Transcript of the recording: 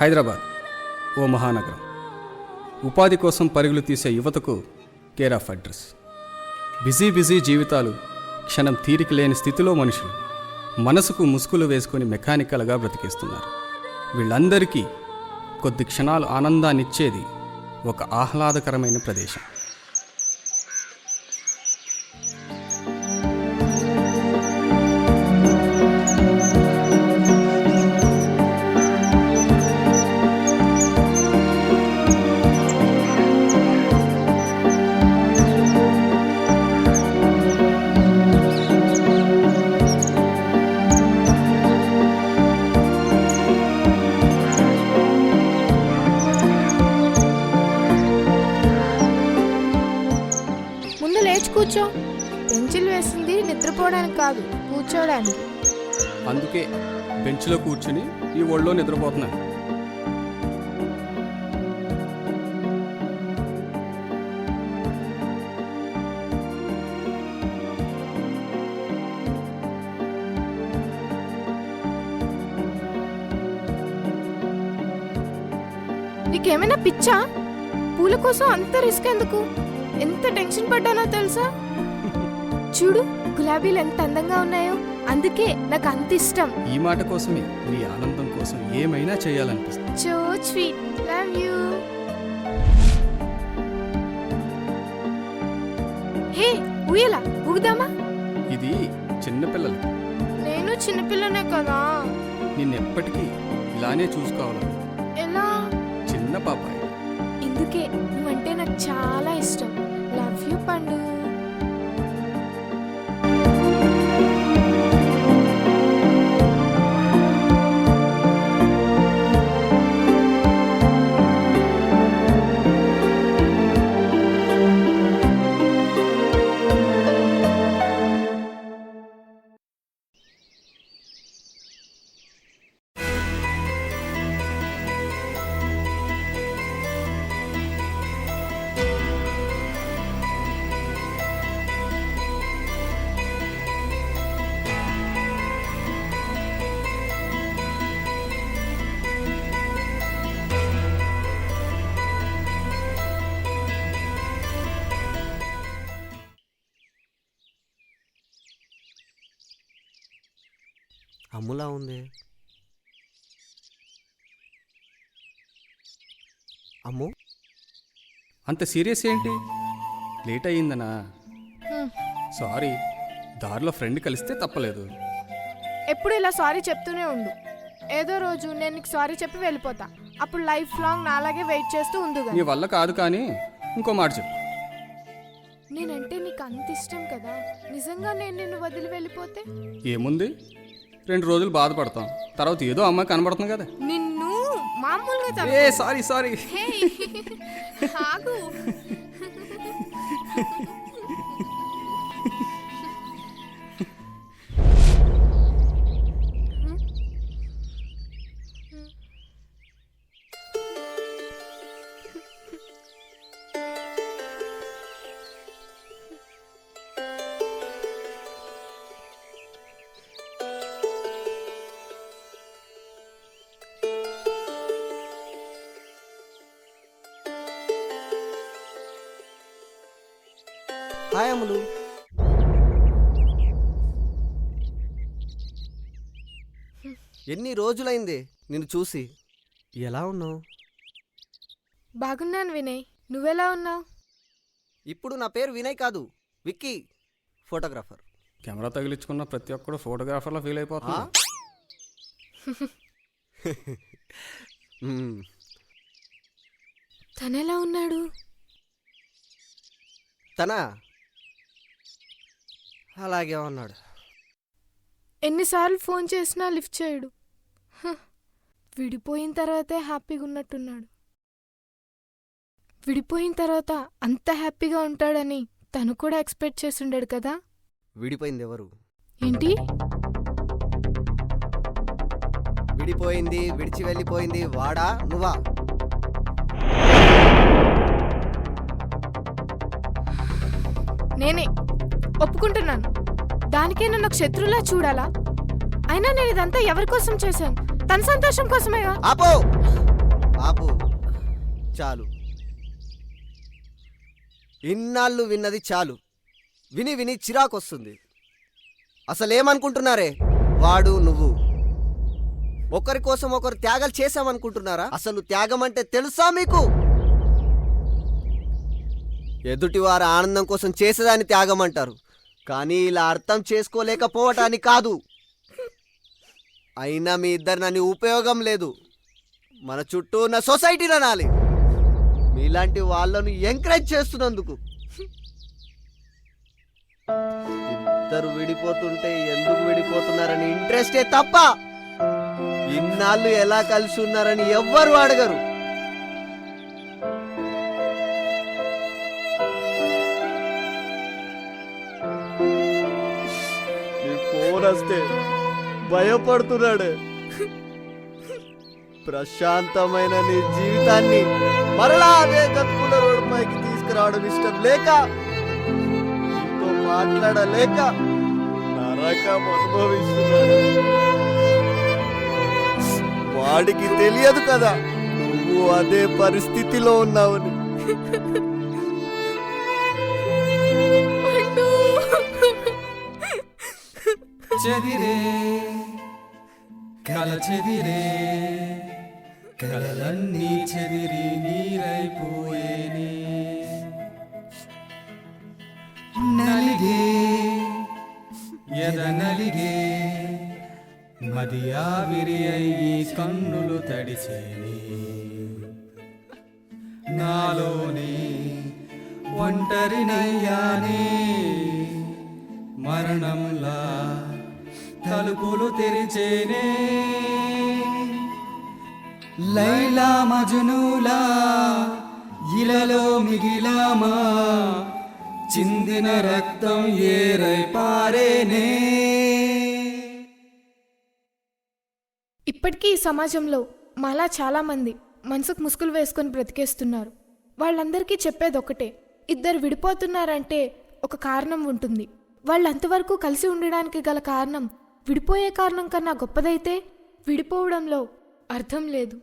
హైదరాబాద్ ఓ మహానగరం. ఉపాధి కోసం పరుగులు తీసే యువతకు కేర్ ఆఫ్ అడ్రస్. బిజీ జీవితాలు, క్షణం తీరిక లేని స్థితిలో మనుషులు మనసుకు ముసుగులు వేసుకొని మెకానికల్గా బ్రతికేస్తున్నారు. వీళ్ళందరికీ కొద్ది క్షణాలు ఆనందాన్నిచ్చేది ఒక ఆహ్లాదకరమైన ప్రదేశం. కూర్చో. బెంచులు వేసింది నిద్రపోవడానికి కాదు, కూర్చోడానికి. అందుకే బెంచ్లో కూర్చుని ఈ ఒళ్ళో నిద్రపోతున్నాను. నీకేమైనా పిచ్చా? పూల కోసం అంత రిస్క్ ఎందుకు? ఎంత టెన్షన్ పడ్డానో తెలుసా? చూడు గులాబీలు ఎంత అందంగా ఉన్నాయో, అందుకే నాకు అంత ఇష్టం. ఈ మాట కోసమే నీ ఆనందం కోసం ఏమైనా చేయాలనిపిస్తుంది. So sweet, love you. Hey ఊయలా ఊగుదామా? ఇది చిన్నపిల్లలు. నేను చిన్నపిల్లనే కదా. నిన్నెప్పటికీ ఇలానే చూసుకోవాలి. ఎలా? చిన్న పాపాయి. ఇందుకే నువ్వంటే నాకు చాలా ఇష్టం. లవ్ యూ పండు. అమ్ములా ఉంది. అమ్ము అంత సీరియస్ ఏంటి? లేట్ అయ్యిందనా? సారీ, దారిలో ఫ్రెండ్ కలిస్తే తప్పలేదు. ఎప్పుడు ఇలా సారీ చెప్తూనే ఉండు. ఏదో రోజు నేను నీకు సారీ చెప్పి వెళ్ళిపోతా. అప్పుడు లైఫ్ లాంగ్ నాలాగే వెయిట్ చేస్తూ ఉందిగా. నీ వల్ల కాదు, కానీ ఇంకో మాట చెప్పు. నేనంటే నీకు అంత ఇష్టం కదా, నిజంగా నేను నిన్ను వదిలి వెళ్ళిపోతే? ఏముంది, 2 రోజులు బాధపడతాం, తర్వాత ఏదో అమ్మాయి కనబడుతుంది కదా. నిన్ను మామూలుగా ఏ సారీ ఆగు. హాయ్ అమ్ములు. ఎన్ని రోజులైంది నిన్ను చూసి. ఎలా ఉన్నావు? బాగున్నాను వినయ్, నువ్వెలా ఉన్నావు? ఇప్పుడు నా పేరు వినయ్ కాదు, విక్కీ, ఫోటోగ్రాఫర్. కెమెరా తగిలించుకున్న ప్రతి ఒక్కడు ఫోటోగ్రాఫర్లో ఫీల్ అయిపోతున్నా. తనెలా ఉన్నాడు? తనా అలాగే ఉన్నాడు. ఎన్నిసార్లు ఫోన్ చేసినా లిఫ్ట్ చేయడు. విడిపోయిన తర్వాతే హ్యాపీగా ఉన్నట్టున్నాడు. విడిపోయిన తర్వాత అంత హ్యాపీగా ఉంటాడని తను కూడా ఎక్స్పెక్ట్ చేస్తుండాడు కదా. విడిపోయింది ఎవరు? ఏంటి విడిపోయింది, విడిచి వెళ్ళిపోయింది వాడా నువ్వా? నేనే ఒప్పుకుంటున్నాను. దానికే నన్ను ఒక శత్రువులా చూడాలా? అయినా నేను ఇదంతా ఎవరి కోసం చేశాను? తన సంతోషం కోసమేగా. ఆపో! ఆపు, చాలు. ఇన్నాళ్ళు విన్నది చాలు. విని విని చిరాకొస్తుంది. అసలేమనుకుంటున్నారే? వాడు నువ్వు ఒకరి కోసం ఒకరు త్యాగాలు చేశామనుకుంటున్నారా? అసలు త్యాగం అంటే తెలుసా మీకు? ఎదుటివారి ఆనందం కోసం చేసేదాన్ని త్యాగం అంటారు, కానీ ఇలా అర్థం చేసుకోలేకపోవటానికి కాదు. అయినా మీ ఇద్దరు నన్ను ఉపయోగం లేదు. మన చుట్టూ ఉన్న సొసైటీని అనాలి, మీలాంటి వాళ్ళను ఎంకరేజ్ చేస్తున్నందుకు. ఇద్దరు విడిపోతుంటే ఎందుకు విడిపోతున్నారని ఇంట్రెస్టే తప్ప ఇన్నాళ్ళు ఎలా కలిసి ఉన్నారని ఎవ్వరు అడగరు. నీ ఫోన్ వస్తే భయపడుతున్నాడు. ప్రశాంతమైన నీ జీవితాన్ని మరలా అదే గతుకుల రోడ్డు పైకి తీసుకురావడం ఇష్టం లేక, నీతో మాట్లాడలేక నరకం అనుభవిస్తున్నాడు. వాడికి తెలియదు కదా నువ్వు అదే పరిస్థితిలో ఉన్నావని. చెదిరే కల చెదిరే కలలన్నీ చెదిరి నీరైపోయేనే. నలిగే ఎద నలిగే మది ఆవిరి అయ్యి కన్నులు తడిచేనే. నాలోనే ఒంటరినయ్యానే, మరణంలా తలుపులు తెరిచేనే. లైలా మజ్నూలా ఇలలో మిగిలామా, చిందిన రక్తం ఏరై పారేనే. ఇప్పటికీ ఈ సమాజంలో మాలా చాలా మంది మనసుకు ముసుగులు వేసుకొని బ్రతికేస్తున్నారు. వాళ్ళందరికీ చెప్పేది ఒకటే, ఇద్దరు విడిపోతున్నారంటే ఒక కారణం ఉంటుంది. వాళ్ళంతవరకు కలిసి ఉండడానికి గల కారణం విడిపోయే కారణం కన్నా గొప్పదైతే విడిపోవడంలో అర్థం లేదు.